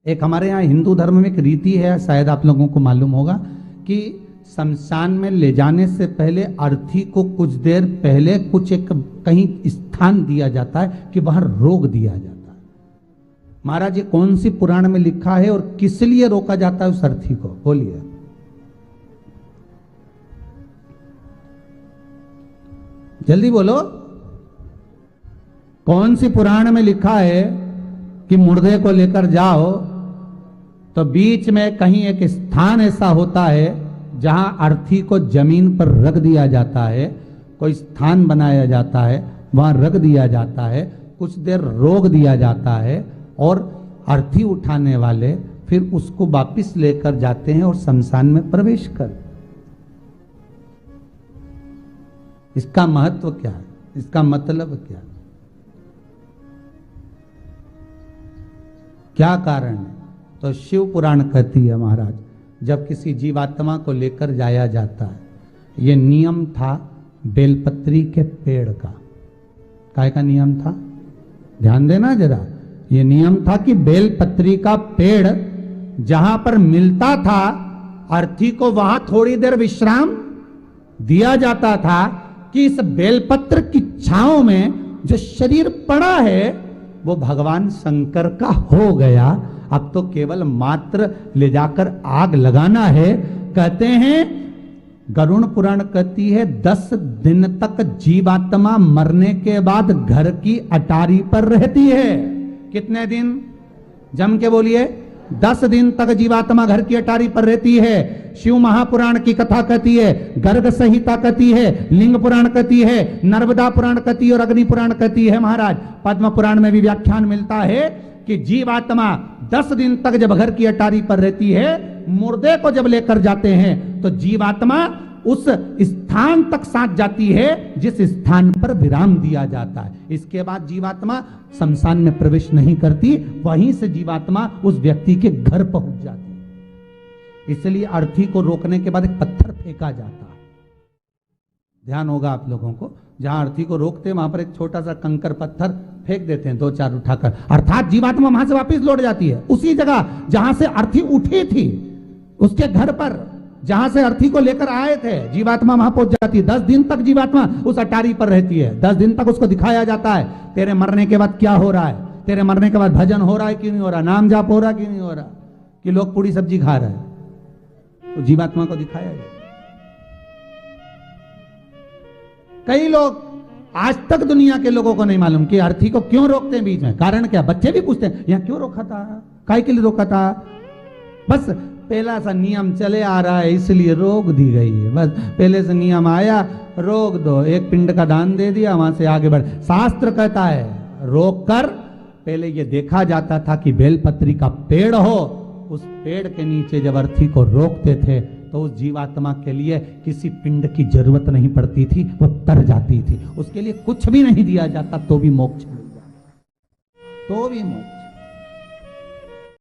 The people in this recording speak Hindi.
एक हमारे यहाँ हिंदू धर्म में एक रीति है, शायद आप लोगों को मालूम होगा, कि शमशान में ले जाने से पहले अर्थी को कुछ देर पहले कुछ एक कहीं स्थान दिया जाता है कि वहां रोक दिया जाता है। महाराज ये कौन सी पुराण में लिखा है और किस लिए रोका जाता है उस अर्थी को, बोलिए। जल्दी बोलो, कौन सी पुराण में लिखा है कि मुर्दे को लेकर जाओ तो बीच में कहीं एक स्थान ऐसा होता है जहां अर्थी को जमीन पर रख दिया जाता है, कोई स्थान बनाया जाता है, वहां रख दिया जाता है, कुछ देर रोक दिया जाता है और अर्थी उठाने वाले फिर उसको वापिस लेकर जाते हैं और शमशान में प्रवेश कर। इसका महत्व क्या है, इसका मतलब क्या है, क्या कारण है? तो शिव पुराण कहती है महाराज, जब किसी जीवात्मा को लेकर जाया जाता है, ये नियम था बेलपत्री के पेड़ का। काय का नियम था? ध्यान देना जरा, ये नियम था कि बेलपत्री का पेड़ जहां पर मिलता था अर्थी को वहां थोड़ी देर विश्राम दिया जाता था कि इस बेलपत्र की छांव में जो शरीर पड़ा है वो भगवान शंकर का हो गया, अब तो केवल मात्र ले जाकर आग लगाना है। कहते हैं गरुड़ पुराण कहती है 10 दिन तक जीवात्मा मरने के बाद घर की अटारी पर रहती है। कितने दिन? जम के बोलिए। 10 दिन तक जीवात्मा घर की अटारी पर रहती है। शिव महापुराण की कथा कहती है, गर्ग संहिता कहती है, लिंग पुराण कहती है, नर्मदा पुराण कहती है और अग्नि पुराण कहती है। महाराज पद्म पुराण में भी व्याख्यान मिलता है कि जीवात्मा 10 दिन तक जब घर की अटारी पर रहती है, मुर्दे को जब लेकर जाते हैं तो जीवात्मा उस स्थान तक साथ जाती है जिस स्थान पर विराम दिया जाता है। इसके बाद जीवात्मा शमशान में प्रवेश नहीं करती, वहीं से जीवात्मा उस व्यक्ति के घर पहुंच जाती है। इसलिए अर्थी को रोकने के बाद एक पत्थर फेंका जाता है। ध्यान होगा आप लोगों को, जहां अर्थी को रोकते हैं वहां पर एक छोटा सा कंकर पत्थर फेंक देते हैं, 2-4 उठाकर, अर्थात जीवात्मा वहां से वापस लौट जाती है उसी जगह जहां से अर्थी उठी थी, उसके घर पर जहां से अर्थी को लेकर आए थे जीवात्मा वहां पहुंच जाती है। 10 दिन तक जीवात्मा उस अटारी पर रहती है। 10 दिन तक उसको दिखाया जाता है तेरे मरने के बाद क्या हो रहा है, तेरे मरने के बाद भजन हो रहा है कि नहीं हो रहा, नाम जाप हो रहा कि नहीं हो रहा, कि लोग पूरी सब्जी खा रहे हैं, तो जीवात्मा को दिखाया जाता। कई लोग आज तक दुनिया के लोगों को नहीं मालूम कि अर्थी को क्यों रोकते हैं बीच में, कारण क्या? बच्चे भी पूछते हैं यहां क्यों रोका था, काय के लिए रोका था? बस पहला सा नियम चले आ रहा है इसलिए रोक दी गई है। बस पहले से नियम आया, रोक दो, एक पिंड का दान दे दिया, वहां से आगे बढ़। शास्त्र कहता है रोक कर पहले ये देखा जाता था कि बेलपत्री का पेड़ हो, उस पेड़ के नीचे जब अर्थी को रोकते थे तो उस जीवात्मा के लिए किसी पिंड की जरूरत नहीं पड़ती थी, वो तर जाती थी। उसके लिए कुछ भी नहीं दिया जाता तो भी मोक्ष मिल जाता, तो भी मोक्ष।